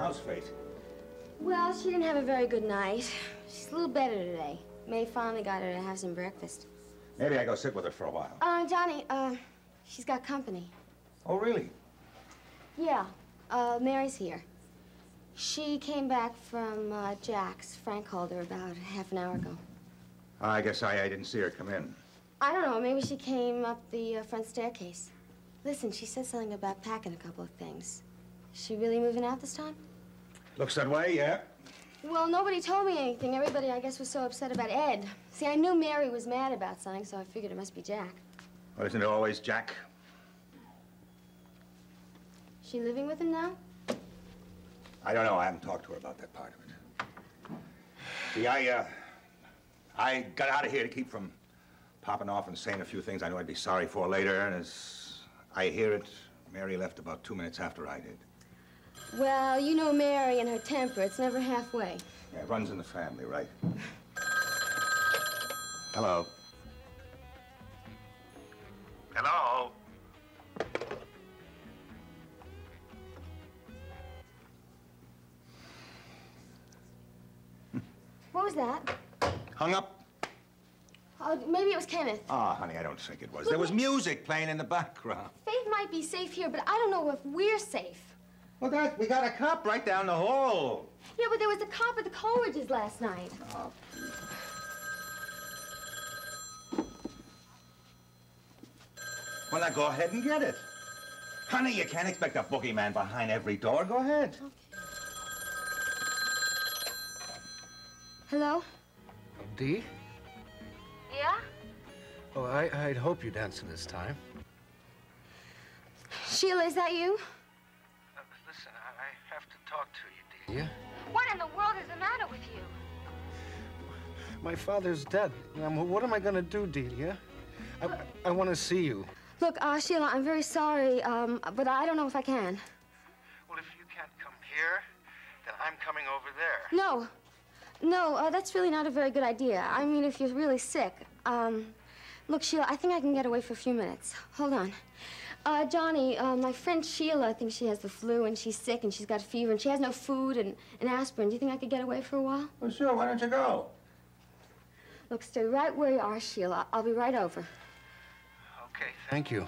How's Faith? Well, she didn't have a very good night. She's a little better today. May finally got her to have some breakfast. Maybe I go sit with her for a while. Johnny, she's got company. Oh, really? Yeah, Mary's here. She came back from Jack's. Frank called her about half an hour ago. I guess I didn't see her come in. I don't know, maybe she came up the front staircase. Listen, she said something about packing a couple of things. Is she really moving out this time? Looks that way, yeah. Well, nobody told me anything. Everybody, I guess, was so upset about Ed. See, I knew Mary was mad about something, so I figured it must be Jack. Well, isn't it always Jack? She living with him now? I don't know. I haven't talked to her about that part of it. See, I got out of here to keep from popping off and saying a few things I knew I'd be sorry for later, and as I hear it, Mary left about 2 minutes after I did. Well, you know Mary and her temper. It's never halfway. Yeah, it runs in the family, right? Hello. Hello? What was that? Hung up? Maybe it was Kenneth. Oh, honey, I don't think it was. There was music playing in the background. Faith might be safe here, but I don't know if we're safe. Well, we got a cop right down the hall. Yeah, but there was a cop at the Coleridge's last night. Oh. Well, now go ahead and get it. Honey, you can't expect a boogeyman behind every door. Go ahead. Okay. Hello? Dee? Yeah? Oh, I'd hope you'd answer this time. Sheila, is that you? Listen, I have to talk to you, Delia. What in the world is the matter with you? My father's dead. What am I going to do, Delia? I want to see you. Look, Sheila, I'm very sorry, but I don't know if I can. Well, if you can't come here, then I'm coming over there. No, that's really not a very good idea. I mean, if you're really sick. Look, Sheila, I think I can get away for a few minutes. Hold on. Johnny, my friend Sheila thinks she has the flu and she's sick and she's got fever and she has no food and aspirin. Do you think I could get away for a while? Well, sure. Why don't you go? Look, stay right where you are, Sheila. I'll be right over. Okay, thank you.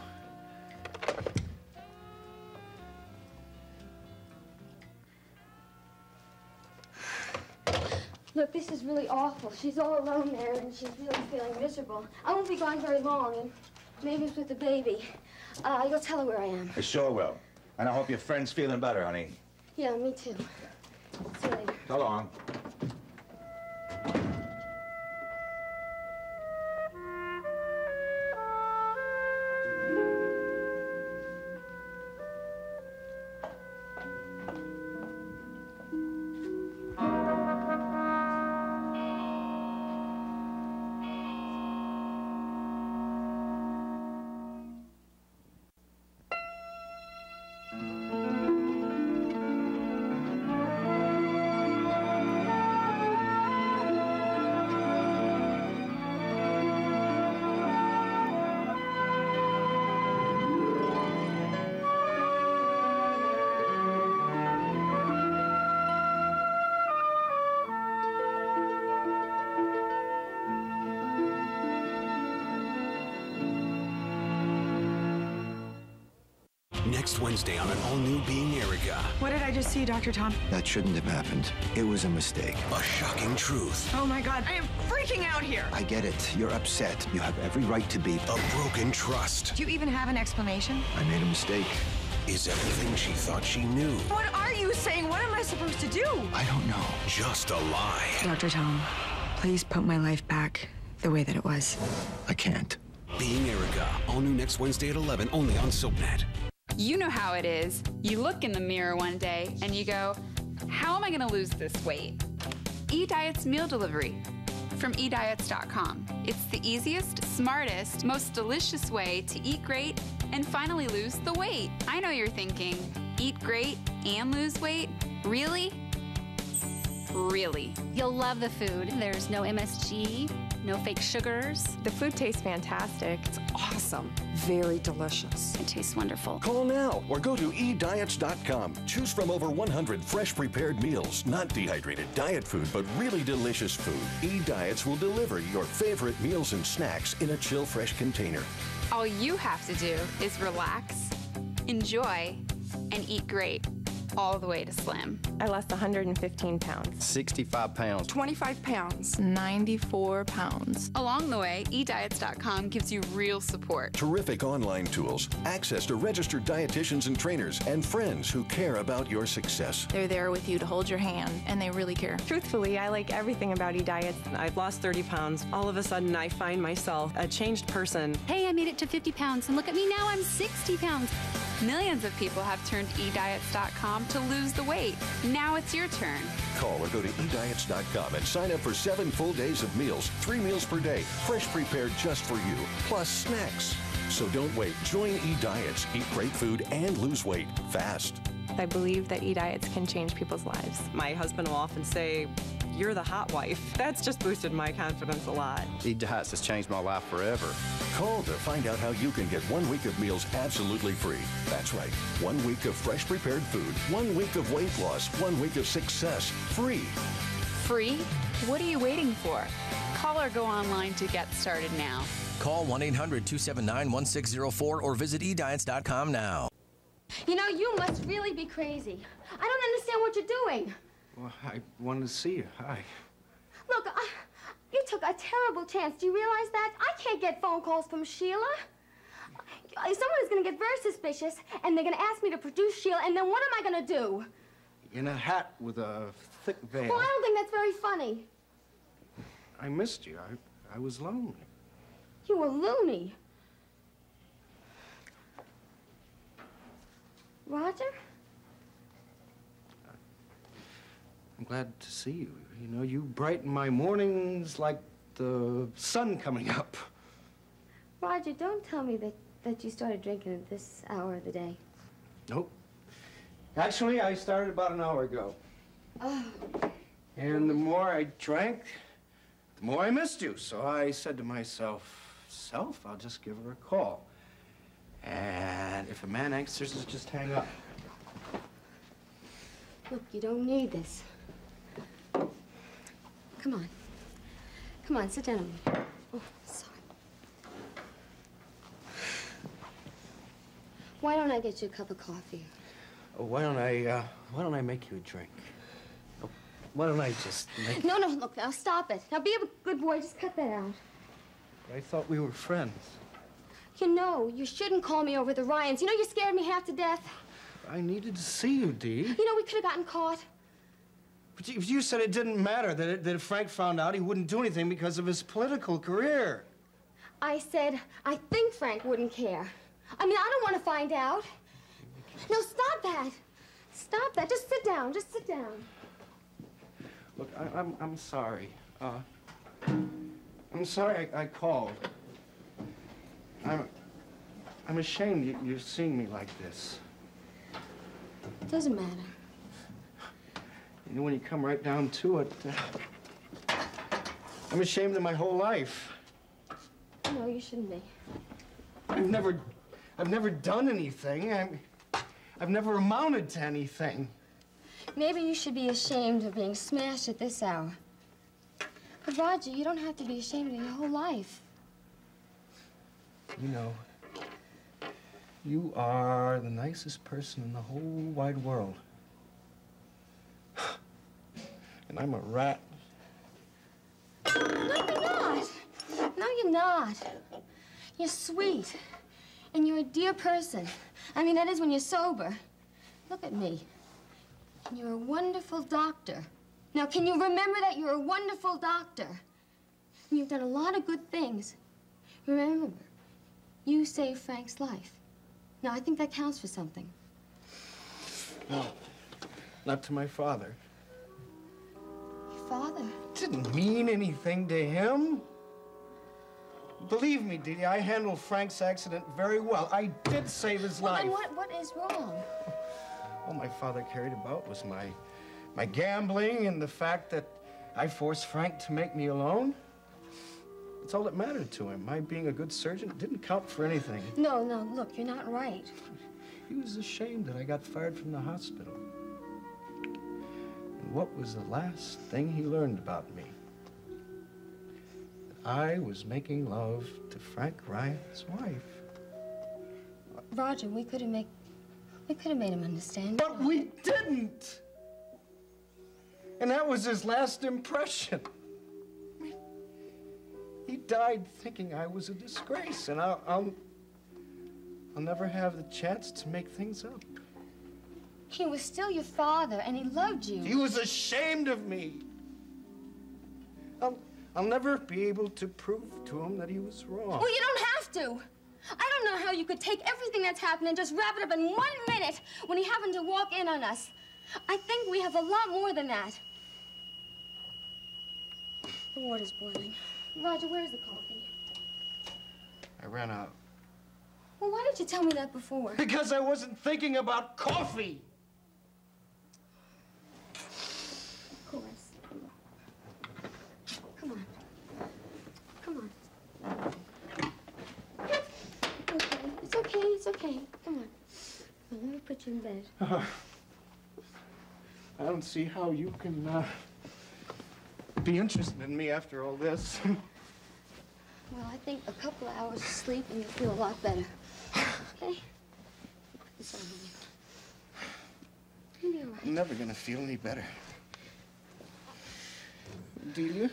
Look, this is really awful. She's all alone there, and she's really feeling miserable. I won't be gone very long, and maybe it's with the baby. You'll tell her where I am. I sure will. And I hope your friend's feeling better, honey. Yeah, me too. See you later. So long. Next Wednesday on an all-new Being Erica. What did I just see, Dr. Tom? That shouldn't have happened. It was a mistake. A shocking truth. Oh, my God. I am freaking out here. I get it. You're upset. You have every right to be. A broken trust. Do you even have an explanation? I made a mistake. Is everything she thought she knew. What are you saying? What am I supposed to do? I don't know. Just a lie. Dr. Tom, please put my life back the way that it was. I can't. Being Erica. All new next Wednesday at 11, only on SoapNet. You know how it is. You look in the mirror one day and you go, how am I going to lose this weight? eDiet's meal delivery from eDiets.com. It's the easiest, smartest, most delicious way to eat great and finally lose the weight. I know you're thinking, eat great and lose weight? Really? Really. You'll love the food. There's no MSG, no fake sugars. The food tastes fantastic. It's awesome. Very delicious. It tastes wonderful. Call now or go to eDiets.com. Choose from over 100 fresh prepared meals, not dehydrated diet food, but really delicious food. eDiets will deliver your favorite meals and snacks in a chill fresh container. All you have to do is relax, enjoy, and eat great, all the way to slim. I lost 115 pounds. 65 pounds. 25 pounds. 94 pounds. Along the way, eDiets.com gives you real support. Terrific online tools, access to registered dietitians and trainers, and friends who care about your success. They're there with you to hold your hand, and they really care. Truthfully, I like everything about eDiets. I've lost 30 pounds. All of a sudden, I find myself a changed person. Hey, I made it to 50 pounds, and look at me now, I'm 60 pounds. Millions of people have turned eDiets.com to lose the weight. Now it's your turn. Call or go to eDiets.com and sign up for 7 full days of meals, 3 meals per day, fresh prepared just for you, plus snacks. So don't wait. Join eDiets. Eat great food and lose weight fast. I believe that eDiets can change people's lives. My husband will often say, "You're the hot wife." That's just boosted my confidence a lot. eDiets has changed my life forever. Call to find out how you can get 1 week of meals absolutely free. That's right. 1 week of fresh prepared food, 1 week of weight loss, 1 week of success, free. Free? What are you waiting for? Call or go online to get started now. Call 1-800-279-1604 or visit eDiets.com now. You know, you must really be crazy. I don't understand what you're doing. Well, I wanted to see you. Hi. Look, you took a terrible chance. Do you realize that? I can't get phone calls from Sheila. Someone's going to get very suspicious, and they're going to ask me to produce Sheila, and then what am I going to do? In a hat with a thick veil. Well, I don't think that's very funny. I missed you. I was lonely. You were loony. Roger? I'm glad to see you. You know, you brighten my mornings like the sun coming up. Roger, don't tell me that you started drinking at this hour of the day. Nope. Actually, I started about an hour ago. Oh. And the more I drank, the more I missed you. So I said to myself, I'll just give her a call. And if a man answers, just hang up. Look, you don't need this. Come on. Come on, sit down with me. Oh, sorry. Why don't I get you a cup of coffee? Oh, why don't I make you a drink? Oh, why don't I just make... No, look, now stop it. Now be a good boy, just cut that out. I thought we were friends. You know, you shouldn't call me over the Ryans. You know you scared me half to death. I needed to see you, Dee. You know, we could have gotten caught. But you said it didn't matter, that if Frank found out, he wouldn't do anything because of his political career. I said, I think Frank wouldn't care. I mean, I don't want to find out. No, stop that. Stop that. Just sit down. Just sit down. Look, I'm sorry. I'm sorry I called. I'm ashamed you're seeing me like this. It doesn't matter. You know, when you come right down to it, I'm ashamed of my whole life. No, you shouldn't be. I've never done anything. I've never amounted to anything. Maybe you should be ashamed of being smashed at this hour. But Roger, you don't have to be ashamed of your whole life. You know, you are the nicest person in the whole wide world. And I'm a rat. No, you're not. No, you're not. You're sweet. And you're a dear person. I mean, that is when you're sober. Look at me. And you're a wonderful doctor. Now, can you remember that you're a wonderful doctor? And you've done a lot of good things. Remember, you saved Frank's life. Now, I think that counts for something. No, not to my father. Your father? Didn't mean anything to him. Believe me, Dee Dee, I handled Frank's accident very well. I did save his life. Then what is wrong? All my father cared about was my gambling and the fact that I forced Frank to make me alone. That's all that mattered to him. My being a good surgeon didn't count for anything. No, no, look, you're not right. He was ashamed that I got fired from the hospital. And what was the last thing he learned about me? That I was making love to Frank Ryan's wife. Roger, we could have made him understand. But we didn't! And that was his last impression. He died thinking I was a disgrace, and I'll never have the chance to make things up. He was still your father, and he loved you. He was ashamed of me. I'll never be able to prove to him that he was wrong. Well, you don't have to. I don't know how you could take everything that's happened and just wrap it up in 1 minute when he happened to walk in on us. I think we have a lot more than that. The water's boiling. Roger, where's the coffee? I ran out. Well, why didn't you tell me that before? Because I wasn't thinking about coffee. Of course. Come on. Come on. Okay, it's okay, it's okay. Come on. Well, let me put you in bed. I don't see how you can be interested in me after all this. Well, I think a couple of hours of sleep and you'll feel a lot better. Okay? Put this on you. You'll be all right. I'm never gonna feel any better. Delia?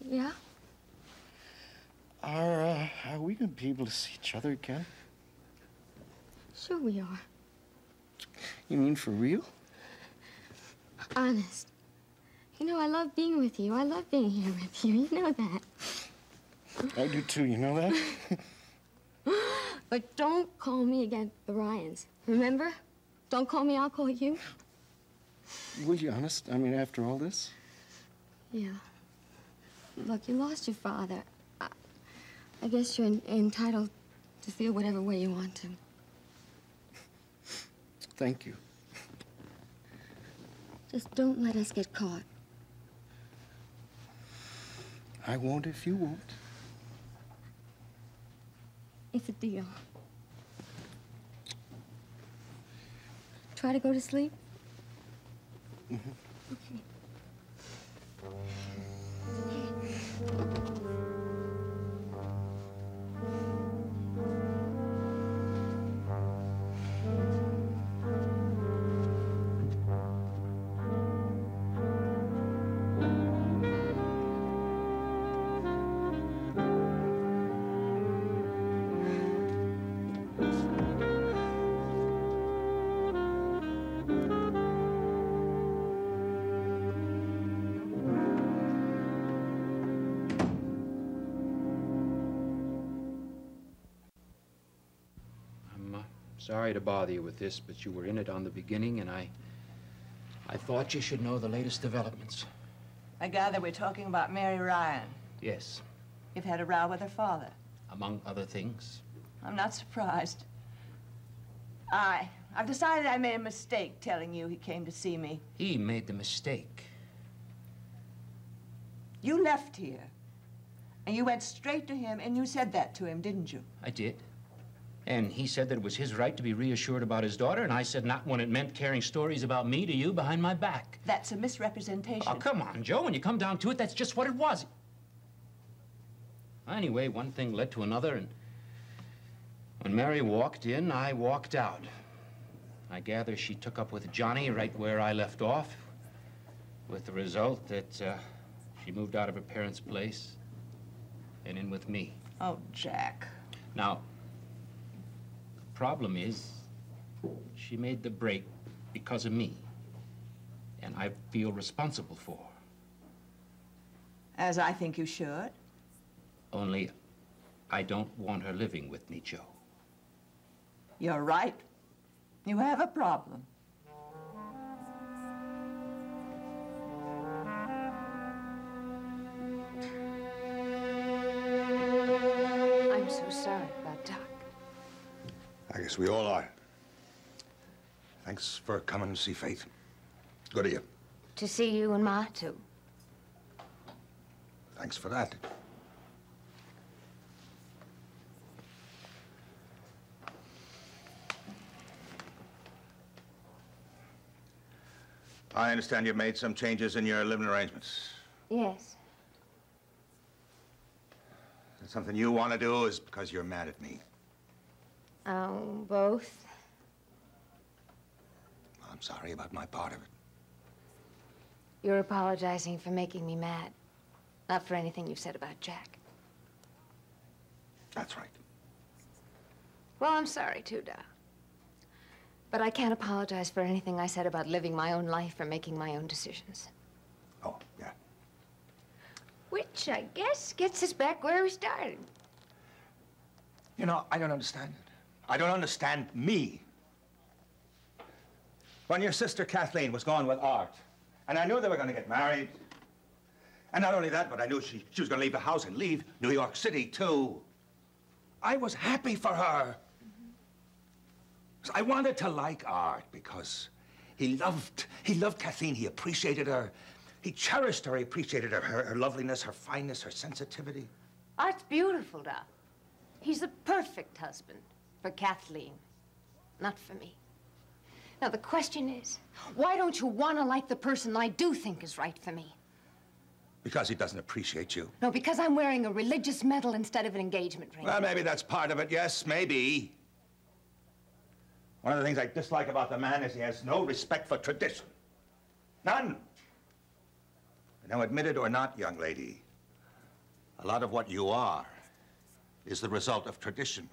Yeah? Are we gonna be able to see each other again? Sure we are. You mean for real? Honest. You know, I love being with you. I love being here with you. You know that. I do too, you know that? But don't call me again the Ryans. Remember? Don't call me, I'll call you. Will you honest? I mean, after all this? Yeah. Look, you lost your father. I guess you're entitled to feel whatever way you want to. Thank you. Just don't let us get caught. I won't if you won't. It's a deal. Try to go to sleep? Mm-hmm. Okay. Sorry to bother you with this, but you were in it on the beginning, and I thought you should know the latest developments. I gather we're talking about Mary Ryan. Yes, You've had a row with her father. among other things. I'm not surprised. I've decided I made a mistake telling you he came to see me. He made the mistake. You left here, and you went straight to him, and you said that to him, didn't you? I did. And he said that it was his right to be reassured about his daughter, and I said not when it meant carrying stories about me to you behind my back. That's a misrepresentation. Oh, come on, Joe. When you come down to it, that's just what it was. Anyway, one thing led to another, and when Mary walked in, I walked out. I gather she took up with Johnny right where I left off, with the result that she moved out of her parents' place and in with me. Oh, Jack. Now, the problem is, she made the break because of me, and I feel responsible for her. As I think you should. Only, I don't want her living with me, Joe. You're right. You have a problem. I'm so sorry about Doc. I guess we all are. Thanks for coming to see Faith. Good of you. To see you and Ma, too. Thanks for that. I understand you've made some changes in your living arrangements. Yes. Is it something you want to do, or is it because you're mad at me? Both. I'm sorry about my part of it. You're apologizing for making me mad, not for anything you've said about Jack. That's right. Well, I'm sorry too, Da. But I can't apologize for anything I said about living my own life or making my own decisions. Oh, yeah. Which, I guess, gets us back where we started. You know, I don't understand it. I don't understand me. When your sister Kathleen was gone with Art, and I knew they were going to get married, and not only that, but I knew she was going to leave the house and leave New York City, too. I was happy for her. I wanted to like Art because he loved Kathleen. He appreciated her. He cherished her. He appreciated her loveliness, her fineness, her sensitivity. Art's beautiful, Da. He's the perfect husband for Kathleen, not for me. Now, the question is, why don't you want to like the person I do think is right for me? Because he doesn't appreciate you. No, because I'm wearing a religious medal instead of an engagement ring. Well, maybe that's part of it, yes, maybe. One of the things I dislike about the man is he has no respect for tradition. None. Now, admit it or not, young lady, a lot of what you are is the result of tradition.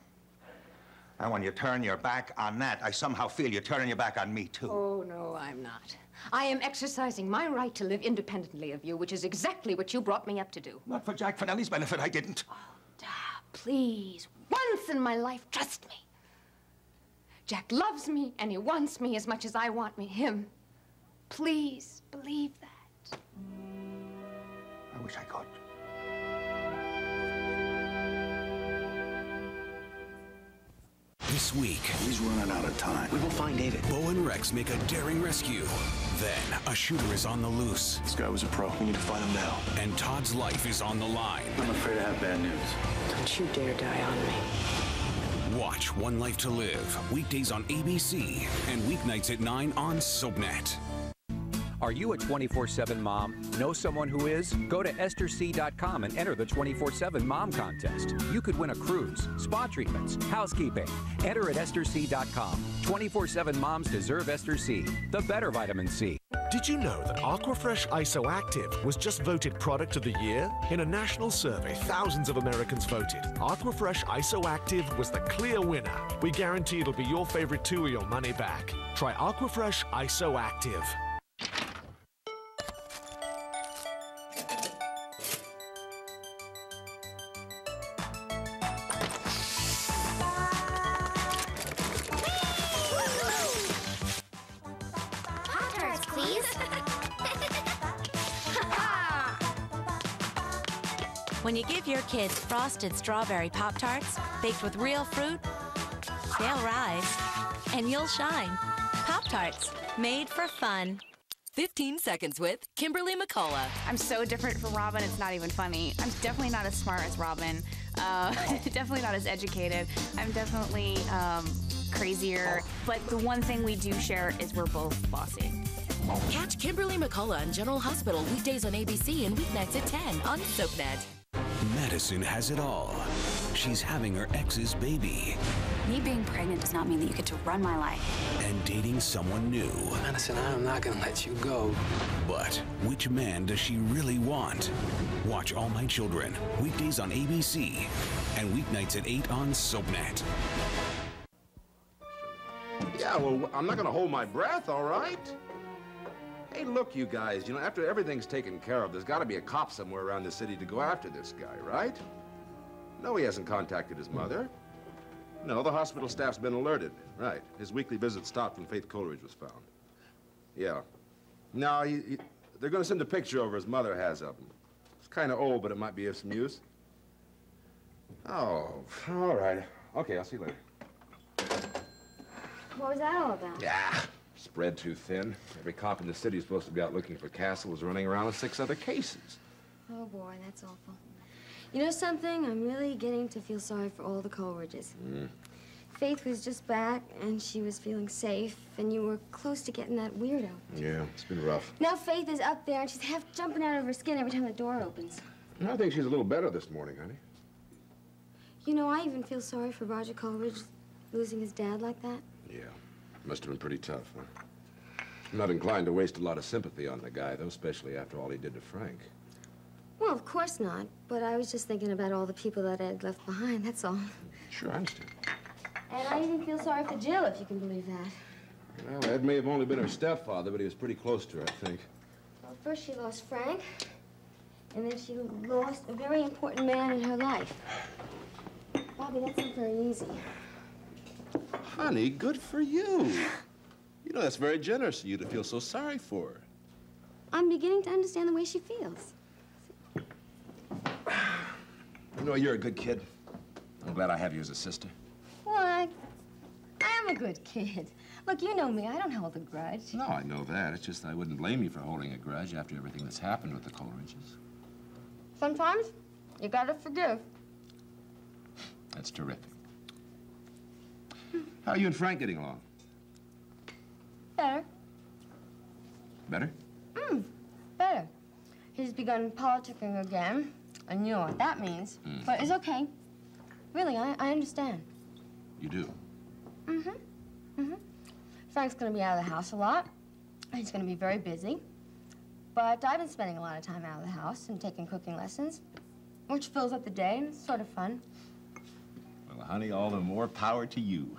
And when you turn your back on that, I somehow feel you're turning your back on me, too. Oh, no, I'm not. I am exercising my right to live independently of you, which is exactly what you brought me up to do. Not for Jack Finelli's benefit, I didn't. Oh, Da, please, once in my life, trust me. Jack loves me, and he wants me as much as I want him. Please, believe that. I wish I could. This week, he's running out of time. We will find David. Bo and Rex make a daring rescue. Then, a shooter is on the loose. This guy was a pro. We need to find him now. And Todd's life is on the line. I'm afraid I have bad news. Don't you dare die on me. Watch One Life to Live, weekdays on ABC and weeknights at 9 on SoapNet. Are you a 24/7 mom? Know someone wc is? Go to EstherC.com and enter the 24/7 Mom Contest. You could win a cruise, spa treatments, housekeeping. Enter at EstherC.com. 24/7 moms deserve Esther C, the better vitamin C. Did you know that Aquafresh IsoActive was just voted Product of the Year? In a national survey, thousands of Americans voted. Aquafresh IsoActive was the clear winner. We guarantee it'll be your favorite too or your money back. Try Aquafresh IsoActive. When you give your kids frosted strawberry Pop-Tarts, baked with real fruit, they'll rise, and you'll shine. Pop-Tarts, made for fun. 15 Seconds with Kimberly McCullough. I'm so different from Robin, it's not even funny. I'm definitely not as smart as Robin. Definitely not as educated. I'm definitely crazier. But the one thing we do share is we're both bossy. Catch Kimberly McCullough in General Hospital weekdays on ABC and weeknights at 10 on SoapNet. Madison has it all. She's having her ex's baby. Me being pregnant does not mean that you get to run my life. And dating someone new. Madison, I'm not gonna let you go. But which man does she really want? Watch All My Children, weekdays on ABC and weeknights at 8 on SoapNet. Yeah, well, I'm not gonna hold my breath, all right? Hey, look, you guys, you know, after everything's taken care of, there's got to be a cop somewhere around the city to go after this guy, right? No, he hasn't contacted his mother. No, the hospital staff's been alerted. Right. His weekly visit stopped when Faith Coleridge was found. Yeah. No, they're going to send a picture over his mother has of him. It's kind of old, but it might be of some use. Oh, all right. Okay, I'll see you later. What was that all about? Yeah. Spread too thin. Every cop in the city is supposed to be out looking for Castle was running around with 6 other cases. Oh, boy, that's awful. You know something? I'm really getting to feel sorry for all the Coleridges. Faith was just back, and she was feeling safe, and you were close to getting that weirdo. Yeah, it's been rough. Now Faith is up there, and she's half jumping out of her skin every time the door opens. I think she's a little better this morning, honey. You know, I even feel sorry for Roger Coleridge losing his dad like that. Yeah, must have been pretty tough, huh? I'm not inclined to waste a lot of sympathy on the guy, though, especially after all he did to Frank. Well, of course not, but I was just thinking about all the people that Ed left behind, that's all. Sure, I understand. And I even feel sorry for Jill, if you can believe that. Well, Ed may have only been her stepfather, but he was pretty close to her, I think. Well, first she lost Frank, and then she lost a very important man in her life. Bobby, that's not very easy. Honey, good for you. You know, that's very generous of you to feel so sorry for her. I'm beginning to understand the way she feels. You know, you're a good kid. I'm glad I have you as a sister. Well, I am a good kid. Look, you know me. I don't hold a grudge. No, I know that. It's just I wouldn't blame you for holding a grudge after everything that's happened with the Coleridges. Sometimes you gotta forgive. That's terrific. How are you and Frank getting along? Better. Better? Better. He's begun politicking again, and you know what that means. But it's okay. Really, I understand. You do? Frank's gonna be out of the house a lot. He's gonna be very busy. But I've been spending a lot of time out of the house and taking cooking lessons, which fills up the day, and it's sort of fun. Well, honey, all the more power to you.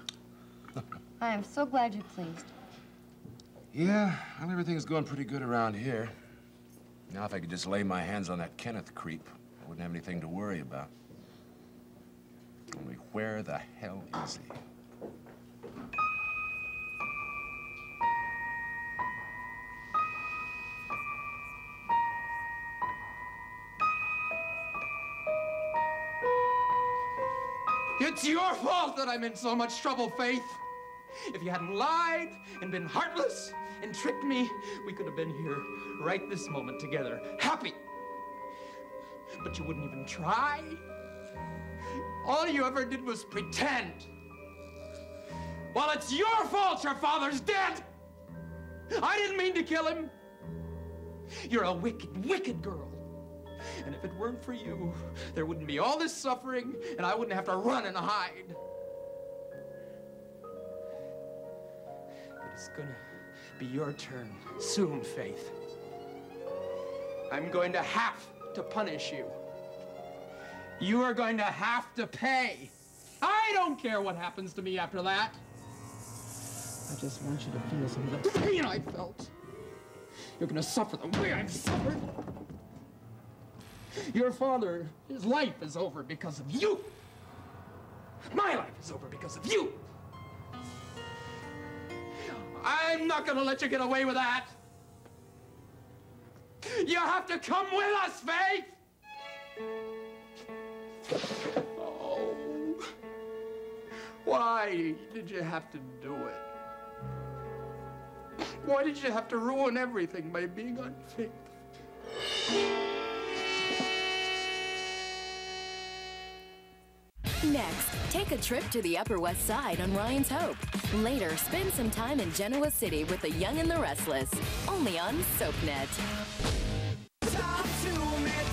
I am so glad you're pleased. Yeah, well, everything's going pretty good around here. Now, if I could just lay my hands on that Kenneth creep, I wouldn't have anything to worry about. Only where the hell is he? It's your fault that I'm in so much trouble, Faith. If you hadn't lied and been heartless and tricked me, we could have been here right this moment together, happy. But you wouldn't even try. All you ever did was pretend. Well, it's your fault your father's dead. I didn't mean to kill him. You're a wicked, wicked girl. And if it weren't for you, there wouldn't be all this suffering, and I wouldn't have to run and hide. But it's gonna be your turn soon, Faith. I'm going to have to punish you. You are going to have to pay. I don't care what happens to me after that. I just want you to feel some of the pain I felt. You're gonna suffer the way I've suffered. Your father, his life is over because of you. My life is over because of you. I'm not gonna let you get away with that. You have to come with us, Faith! Oh, why did you have to do it? Why did you have to ruin everything by being unfaithful? Next, take a trip to the Upper West Side on Ryan's Hope. Later, spend some time in Genoa City with the Young and the Restless. Only on SoapNet.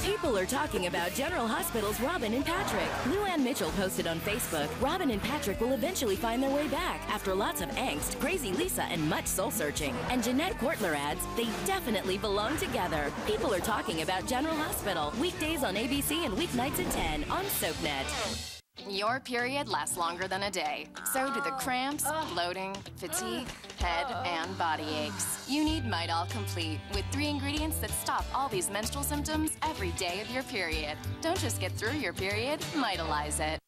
People are talking about General Hospital's Robin and Patrick. Luann Mitchell posted on Facebook, Robin and Patrick will eventually find their way back after lots of angst, crazy Lisa, and much soul-searching. And Jeanette Kortler adds, they definitely belong together. People are talking about General Hospital. Weekdays on ABC and weeknights at 10 on SoapNet. Your period lasts longer than a day. So do the cramps, bloating, fatigue, head, and body aches. You need Midol Complete with 3 ingredients that stop all these menstrual symptoms every day of your period. Don't just get through your period, Midolize it.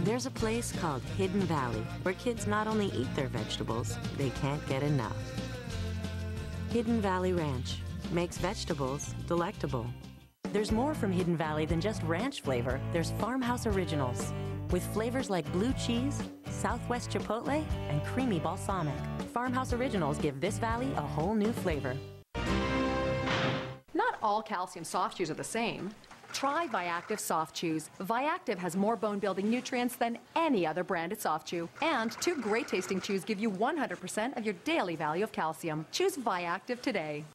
There's a place called Hidden Valley where kids not only eat their vegetables, they can't get enough. Hidden Valley Ranch makes vegetables delectable. There's more from Hidden Valley than just ranch flavor. There's farmhouse originals with flavors like blue cheese, Southwest Chipotle, and creamy balsamic. Farmhouse Originals give this valley a whole new flavor. Not all calcium soft chews are the same. Try Viactive Soft Chews. Viactive has more bone-building nutrients than any other branded soft chew. And 2 great-tasting chews give you 100% of your daily value of calcium. Choose Viactive today.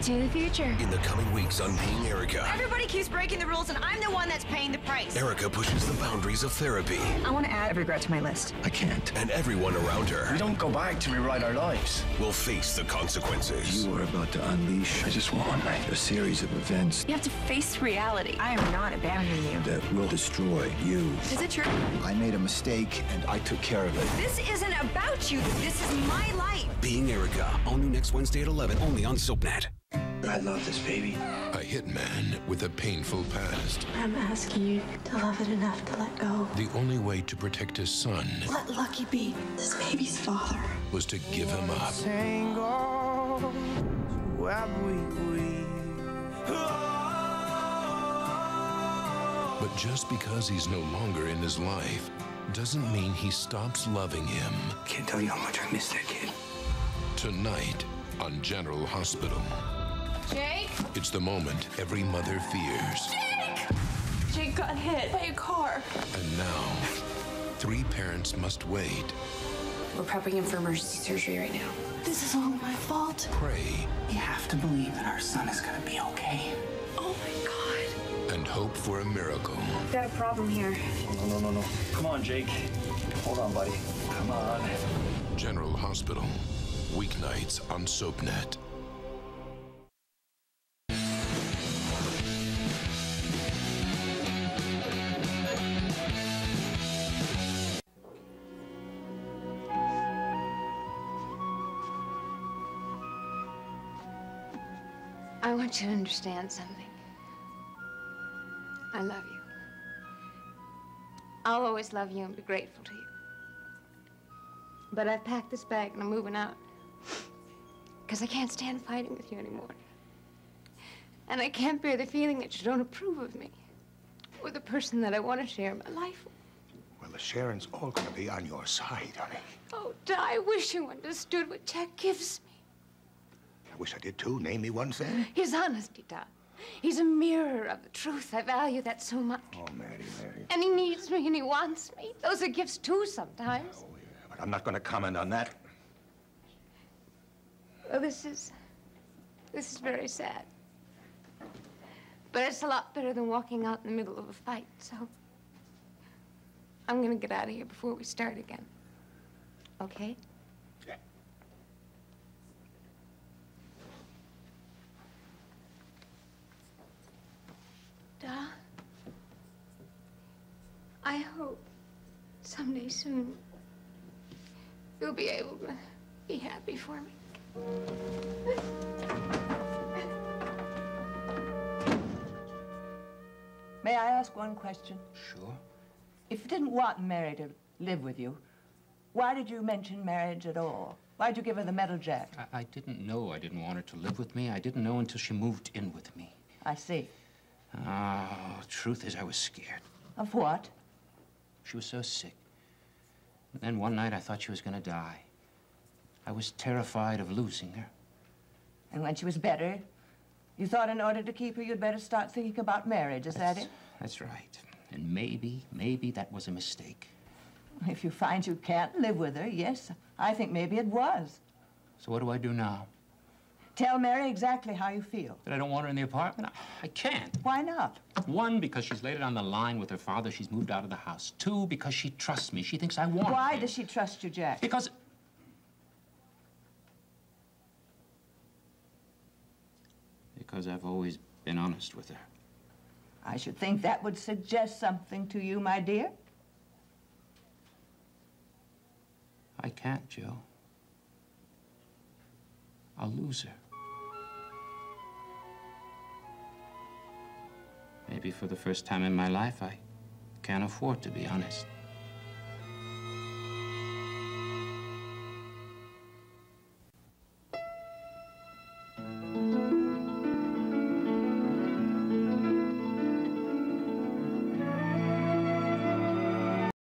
To the future. In the coming weeks on Being Erica, Everybody keeps breaking the rules, and I'm the one that's paying the price. Erica pushes the boundaries of therapy. I want to add a regret to my list. I can't. And everyone around her. We don't go back to rewrite our lives. Will face the consequences. You are about to unleash, I just want a series of events You have to face reality. I am not abandoning you. that will destroy you. Is it true? I made a mistake, and I took care of it. This isn't about you. This is my life. Being Erica, all new next Wednesday at 11, only on SoapNet. I love this baby. A hitman with a painful past. I'm asking you to love it enough to let go. The only way to protect his son Let Lucky be this baby's father. was to give him up. But just because he's no longer in his life doesn't mean he stops loving him. Can't tell you how much I miss that kid. Tonight on General Hospital. Jake? It's the moment every mother fears. Jake got hit by a car. And now, 3 parents must wait, We're prepping him for emergency surgery right now. This is all my fault. pray, You have to believe that our son is gonna be okay. Oh my God. and hope for a miracle. We've got a problem here. No. Come on, Jake. Hold on, buddy. Come on. General Hospital. Weeknights on SoapNet. I want you to understand something. I love you. I'll always love you and be grateful to you. But I've packed this bag and I'm moving out. Because I can't stand fighting with you anymore. And I can't bear the feeling that you don't approve of me. Or the person that I want to share my life with. Well, the sharing's all gonna be on your side, honey. Oh, Di, I wish you understood what Jack gives me. I wish I did too. Name me one thing. His honesty, Di. He's a mirror of the truth. I value that so much. Oh, Mary. And he needs me and he wants me. Those are gifts too sometimes. But I'm not gonna comment on that. Well, this is very sad. But it's a lot better than walking out in the middle of a fight, so I'm gonna get out of here before we start again. Okay? Yeah. Da, I hope someday soon you'll be able to be happy for me. May I ask one question? Sure. If you didn't want Mary to live with you, why did you mention marriage at all? Why'd you give her the medal, Jack? I didn't know I didn't want her to live with me. I didn't know until she moved in with me. I see. Truth is, I was scared. Of what? She was so sick. And then one night I thought she was going to die. I was terrified of losing her. And when she was better, you thought in order to keep her, you'd better start thinking about marriage. Is that it? That's right. And maybe that was a mistake. If you find you can't live with her, yes, I think maybe it was. So what do I do now? Tell Mary exactly how you feel. That I don't want her in the apartment? I can't. Why not? 1, because she's laid it on the line with her father. She's moved out of the house. 2, because she trusts me. She thinks I want her. Why does she trust you, Jack? Because I've always been honest with her. I should think that would suggest something to you, my dear. I can't, Joe. I'll lose her. Maybe for the first time in my life, I can't afford to be honest.